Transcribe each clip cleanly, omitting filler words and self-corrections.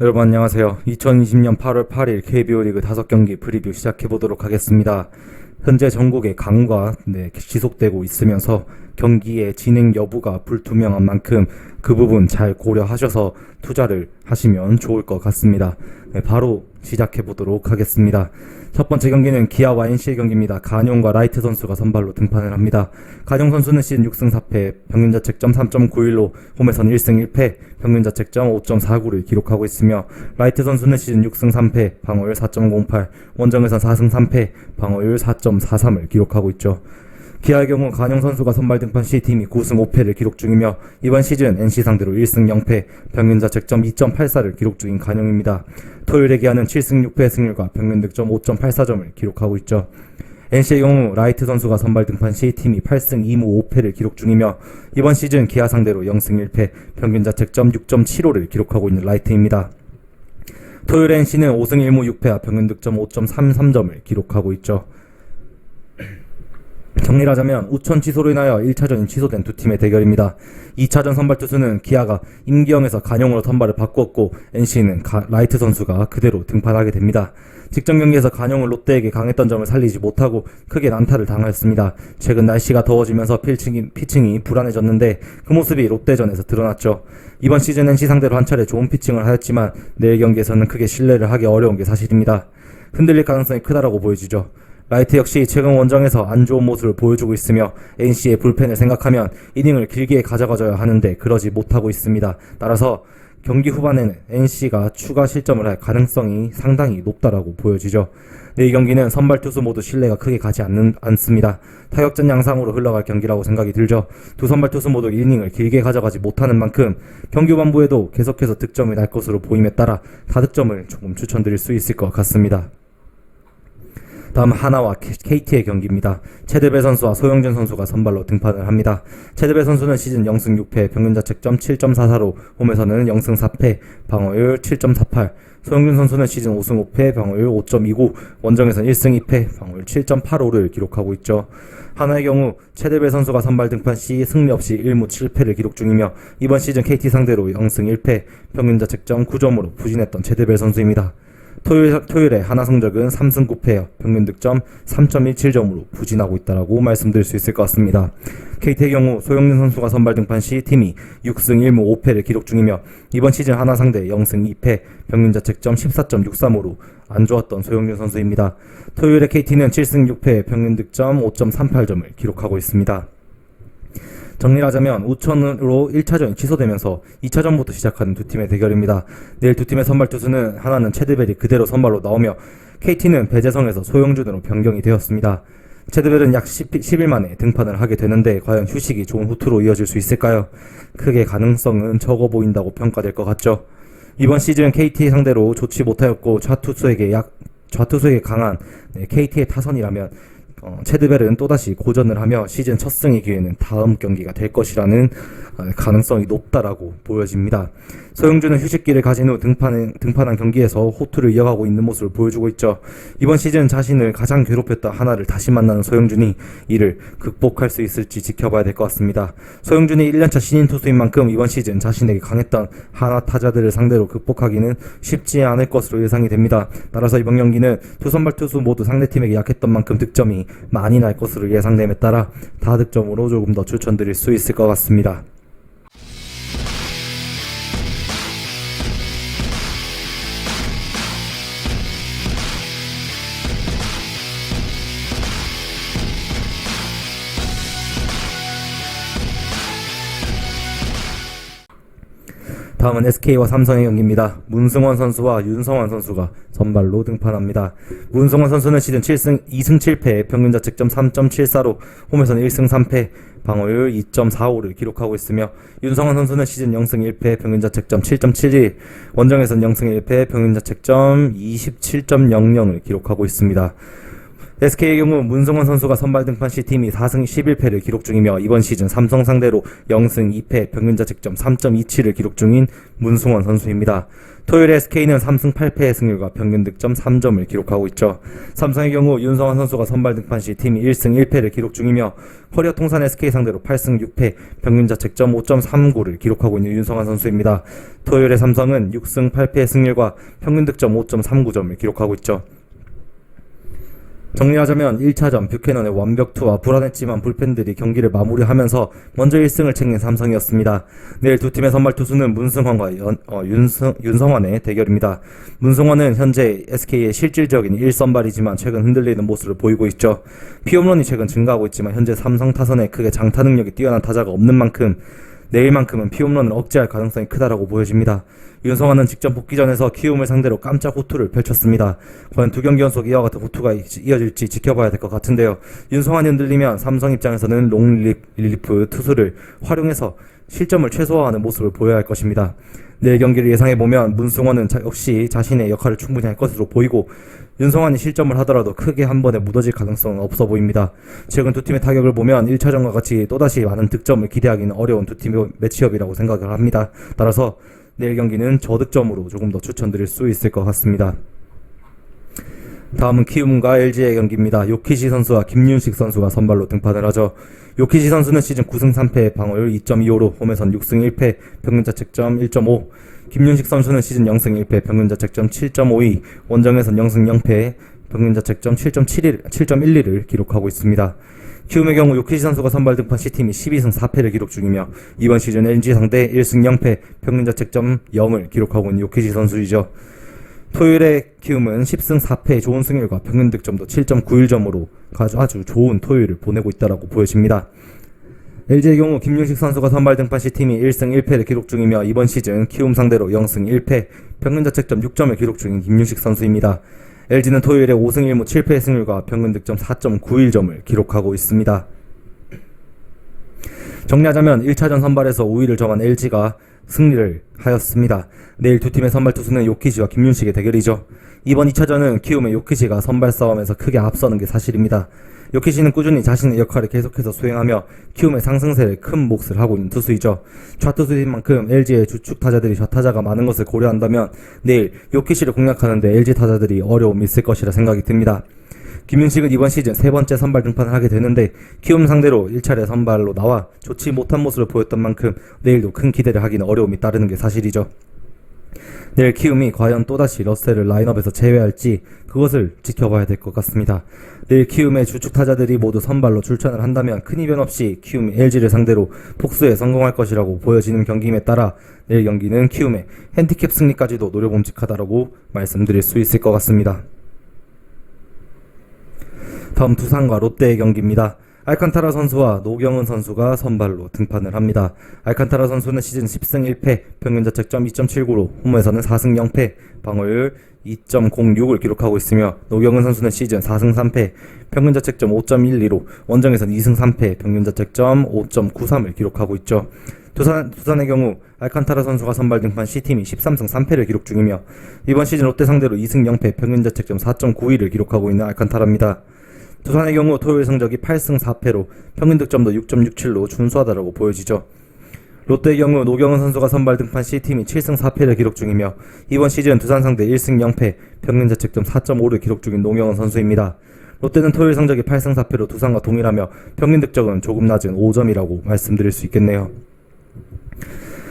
여러분 안녕하세요. 2020년 8월 8일 KBO 리그 5경기 프리뷰 시작해보도록 하겠습니다. 현재 전국의 강과 지속되고 있으면서 경기의 진행 여부가 불투명한 만큼 그 부분 잘 고려하셔서 투자를 하시면 좋을 것 같습니다. 바로 시작해보도록 하겠습니다. 첫 번째 경기는 기아와 NC의 경기입니다. 간용과 라이트 선수가 선발로 등판을 합니다. 간용 선수는 시즌 6승 4패, 평균자책점 3.91로 홈에서는 1승 1패, 평균자책점 5.49를 기록하고 있으며 라이트 선수는 시즌 6승 3패, 방어율 4.08, 원정에선 4승 3패, 방어율 4.43을 기록하고 있죠. 기아의 경우 간용 선수가 선발 등판 시 팀이 9승 5패를 기록 중이며 이번 시즌 NC 상대로 1승 0패, 평균자책점 2.84를 기록 중인 간용입니다. 토요일에 기아는 7승 6패 승률과 평균득점 5.84점을 기록하고 있죠. NC의 경우 라이트 선수가 선발 등판 시 팀이 8승 2무 5패를 기록 중이며 이번 시즌 기아 상대로 0승 1패, 평균자책점 6.75를 기록하고 있는 라이트입니다. 토요일에 NC는 5승 1무 6패와 평균득점 5.33점을 기록하고 있죠. 정리하자면 우천 취소로 인하여 1차전이 취소된 두 팀의 대결입니다. 2차전 선발 투수는 기아가 임기영에서 간용으로 선발을 바꾸었고 NC는 라이트 선수가 그대로 등판하게 됩니다. 직전 경기에서 간용은 롯데에게 강했던 점을 살리지 못하고 크게 난타를 당하였습니다. 최근 날씨가 더워지면서 피칭이 불안해졌는데 그 모습이 롯데전에서 드러났죠. 이번 시즌 NC 상대로 한 차례 좋은 피칭을 하였지만 내일 경기에서는 크게 신뢰를 하기 어려운 게 사실입니다. 흔들릴 가능성이 크다라고 보여지죠. 라이트 역시 최근 원정에서 안 좋은 모습을 보여주고 있으며 NC의 불펜을 생각하면 이닝을 길게 가져가줘야 하는데 그러지 못하고 있습니다. 따라서 경기 후반에는 NC가 추가 실점을 할 가능성이 상당히 높다라고 보여지죠. 내일 경기는 선발 투수 모두 신뢰가 크게 가지 않습니다. 타격전 양상으로 흘러갈 경기라고 생각이 들죠. 두 선발 투수 모두 이닝을 길게 가져가지 못하는 만큼 경기 후반부에도 계속해서 득점이 날 것으로 보임에 따라 다득점을 조금 추천드릴 수 있을 것 같습니다. 다음 하나와 KT의 경기입니다. 최대배 선수와 소영준 선수가 선발로 등판을 합니다. 최대배 선수는 시즌 0승 6패, 평균자책점 7.44로 홈에서는 0승 4패, 방어율 7.48, 소영준 선수는 시즌 5승 5패, 방어율 5.29, 원정에서는 1승 2패, 방어율 7.85를 기록하고 있죠. 하나의 경우 최대배 선수가 선발 등판 시 승리 없이 1무 7패를 기록 중이며 이번 시즌 KT 상대로 0승 1패, 평균자책점 9점으로 부진했던 최대배 선수입니다. 토요일에 하나 성적은 3승 9패, 평균득점 3.17점으로 부진하고 있다라고 말씀드릴 수 있을 것 같습니다. KT의 경우 소영준 선수가 선발 등판 시 팀이 6승 1무 5패를 기록 중이며 이번 시즌 하나 상대 0승 2패, 평균자책점 14.63으로 안 좋았던 소영준 선수입니다. 토요일에 KT는 7승 6패, 평균득점 5.38점을 기록하고 있습니다. 정리를 하자면 우천으로 1차전이 취소되면서 2차전부터 시작하는 두 팀의 대결입니다. 내일 두 팀의 선발 투수는 하나는 체드벨이 그대로 선발로 나오며 KT는 배재성에서 소영준으로 변경이 되었습니다. 체드벨은 약 10일 만에 등판을 하게 되는데 과연 휴식이 좋은 후투로 이어질 수 있을까요? 크게 가능성은 적어 보인다고 평가될 것 같죠. 이번 시즌 KT 상대로 좋지 못하였고 좌투수에게 강한 KT의 타선이라면 체드벨은 또다시 고전을 하며 시즌 첫 승의 기회는 다음 경기가 될 것이라는 가능성이 높다라고 보여집니다. 소영준은 휴식기를 가진 후 등판한 경기에서 호투를 이어가고 있는 모습을 보여주고 있죠. 이번 시즌 자신을 가장 괴롭혔던 하나를 다시 만나는 소영준이 이를 극복할 수 있을지 지켜봐야 될 것 같습니다. 소영준이 1년차 신인 투수인 만큼 이번 시즌 자신에게 강했던 하나 타자들을 상대로 극복하기는 쉽지 않을 것으로 예상이 됩니다. 따라서 이번 경기는 두 선발 투수 모두 상대팀에게 약했던 만큼 득점이 많이 날 것으로 예상됨에 따라 다득점으로 조금 더 추천드릴 수 있을 것 같습니다. 다음은 SK와 삼성의 경기입니다. 문승원 선수와 윤성환 선수가 선발로 등판합니다. 문승원 선수는 시즌 2승 7패, 평균자책점 3.74로 홈에서는 1승 3패, 방어율 2.45를 기록하고 있으며 윤성환 선수는 시즌 0승 1패, 평균자책점 7.71, 원정에서는 0승 1패, 평균자책점 27.00을 기록하고 있습니다. SK의 경우 문승원 선수가 선발 등판 시 팀이 4승 11패를 기록 중이며 이번 시즌 삼성 상대로 0승 2패 평균 자책점 3.27을 기록 중인 문승원 선수입니다. 토요일 SK는 3승 8패의 승률과 평균 득점 3점을 기록하고 있죠. 삼성의 경우 윤성환 선수가 선발 등판 시 팀이 1승 1패를 기록 중이며 커리어 통산 SK 상대로 8승 6패 평균 자책점 5.39를 기록하고 있는 윤성환 선수입니다. 토요일의 삼성은 6승 8패의 승률과 평균 득점 5.39점을 기록하고 있죠. 정리하자면 1차전 뷰캐넌의 완벽투와 불안했지만 불펜들이 경기를 마무리하면서 먼저 1승을 챙긴 삼성이었습니다. 내일 두 팀의 선발 투수는 문승환과 윤성환의 대결입니다. 문승환은 현재 SK의 실질적인 1선발이지만 최근 흔들리는 모습을 보이고 있죠. 피홈런이 최근 증가하고 있지만 현재 삼성 타선에 크게 장타 능력이 뛰어난 타자가 없는 만큼 내일만큼은 피홈런을 억제할 가능성이 크다라고 보여집니다. 윤성환은 직전 복귀전에서 키움을 상대로 깜짝 호투를 펼쳤습니다. 과연 두 경기 연속 이와 같은 호투가 이어질지 지켜봐야 될 것 같은데요. 윤성환이 흔들리면 삼성 입장에서는 롱 릴리프 투수를 활용해서 실점을 최소화하는 모습을 보여야 할 것입니다. 내일 경기를 예상해보면 문승원은 역시 자신의 역할을 충분히 할 것으로 보이고 윤성환이 실점을 하더라도 크게 한 번에 무너질 가능성은 없어 보입니다. 최근 두 팀의 타격을 보면 1차전과 같이 또다시 많은 득점을 기대하기는 어려운 두 팀의 매치업이라고 생각을 합니다. 따라서 내일 경기는 저득점으로 조금 더 추천드릴 수 있을 것 같습니다. 다음은 키움과 LG의 경기입니다. 요키시 선수와 김윤식 선수가 선발로 등판을 하죠. 요키시 선수는 시즌 9승 3패 방어율 2.25로 홈에선 6승 1패 평균자책점 1.5, 김윤식 선수는 시즌 0승 1패 평균자책점 7.52, 원정에선 0승 0패 평균자책점 7.12를 기록하고 있습니다. 키움의 경우 요키시 선수가 선발 등판 C팀이 12승 4패를 기록 중이며 이번 시즌 LG 상대 1승 0패 평균자책점 0을 기록하고 있는 요키시 선수이죠. 토요일에 키움은 10승 4패의 좋은 승률과 평균 득점도 7.91점으로 아주 좋은 토요일을 보내고 있다고 보여집니다. LG의 경우 김윤식 선수가 선발 등판 C팀이 1승 1패를 기록 중이며 이번 시즌 키움 상대로 0승 1패 평균자책점 6점을 기록 중인 김윤식 선수입니다. LG는 토요일에 5승 1무 7패의 승률과 평균 득점 4.91점을 기록하고 있습니다. 정리하자면 1차전 선발에서 5위를 정한 LG가 승리를 하였습니다. 내일 두 팀의 선발 투수는 요키시와 김윤식의 대결이죠. 이번 2차전은 키움의 요키시가 선발 싸움에서 크게 앞서는 게 사실입니다. 요키시는 꾸준히 자신의 역할을 계속해서 수행하며 키움의 상승세를 큰 몫을 하고 있는 투수이죠. 좌투수인 만큼 LG의 주축 타자들이 좌타자가 많은 것을 고려한다면 내일 요키시를 공략하는데 LG 타자들이 어려움이 있을 것이라 생각이 듭니다. 김윤식은 이번 시즌 세 번째 선발 등판을 하게 되는데 키움 상대로 1차례 선발로 나와 좋지 못한 모습을 보였던 만큼 내일도 큰 기대를 하기는 어려움이 따르는 게 사실이죠. 내일 키움이 과연 또다시 러셀을 라인업에서 제외할지 그것을 지켜봐야 될 것 같습니다. 내일 키움의 주축 타자들이 모두 선발로 출전을 한다면 큰 이변 없이 키움이 LG를 상대로 복수에 성공할 것이라고 보여지는 경기임에 따라 내일 경기는 키움의 핸디캡 승리까지도 노려봄직하다라고 말씀드릴 수 있을 것 같습니다. 다음 두산과 롯데의 경기입니다. 알칸타라 선수와 노경은 선수가 선발로 등판을 합니다. 알칸타라 선수는 시즌 10승 1패 평균자책점 2.79로 홈에서는 4승 0패 방어율 2.06을 기록하고 있으며 노경은 선수는 시즌 4승 3패 평균자책점 5.12로 원정에서는 2승 3패 평균자책점 5.93을 기록하고 있죠. 두산의 경우 알칸타라 선수가 선발 등판 C팀이 13승 3패를 기록 중이며 이번 시즌 롯데 상대로 2승 0패 평균자책점 4.92를 기록하고 있는 알칸타라입니다. 두산의 경우 토요일 성적이 8승 4패로 평균 득점도 6.67로 준수하다라고 보여지죠. 롯데의 경우 노경은 선수가 선발 등판 C팀이 7승 4패를 기록 중이며 이번 시즌 두산 상대 1승 0패 평균 자책점 4.5를 기록 중인 노경은 선수입니다. 롯데는 토요일 성적이 8승 4패로 두산과 동일하며 평균 득점은 조금 낮은 5점이라고 말씀드릴 수 있겠네요.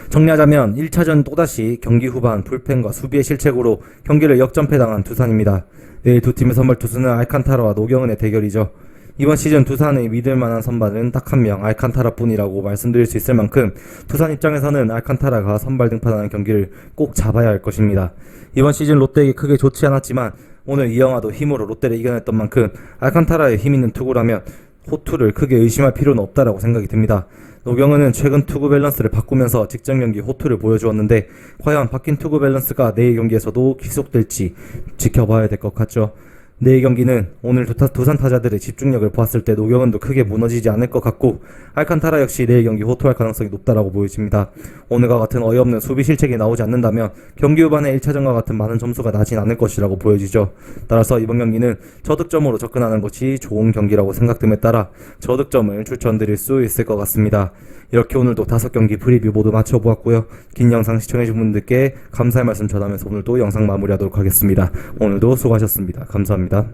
정리하자면 1차전 또다시 경기 후반 불펜과 수비의 실책으로 경기를 역전패당한 두산입니다. 내일 두 팀의 선발 투수는 알칸타라와 노경은의 대결이죠. 이번 시즌 두산의 믿을만한 선발은 딱 한 명 알칸타라 뿐이라고 말씀드릴 수 있을 만큼 두산 입장에서는 알칸타라가 선발 등판하는 경기를 꼭 잡아야 할 것입니다. 이번 시즌 롯데에게 크게 좋지 않았지만 오늘 이영하도 힘으로 롯데를 이겨냈던 만큼 알칸타라의 힘있는 투구라면 호투를 크게 의심할 필요는 없다라고 생각이 듭니다. 노경은은 최근 투구 밸런스를 바꾸면서 직전 경기 호투를 보여주었는데 과연 바뀐 투구 밸런스가 내일 경기에서도 지속될지 지켜봐야 될 것 같죠. 내일 경기는 오늘 두산 타자들의 집중력을 보았을 때 노경은도 크게 무너지지 않을 것 같고 알칸타라 역시 내일 경기 호투할 가능성이 높다라고 보여집니다. 오늘과 같은 어이없는 수비 실책이 나오지 않는다면 경기 후반에 1차전과 같은 많은 점수가 나진 않을 것이라고 보여지죠. 따라서 이번 경기는 저득점으로 접근하는 것이 좋은 경기라고 생각됨에 따라 저득점을 추천드릴 수 있을 것 같습니다. 이렇게 오늘도 5경기 프리뷰 모두 마쳐보았고요. 긴 영상 시청해주신 분들께 감사의 말씀 전하면서 오늘도 영상 마무리하도록 하겠습니다. 오늘도 수고하셨습니다. 감사합니다.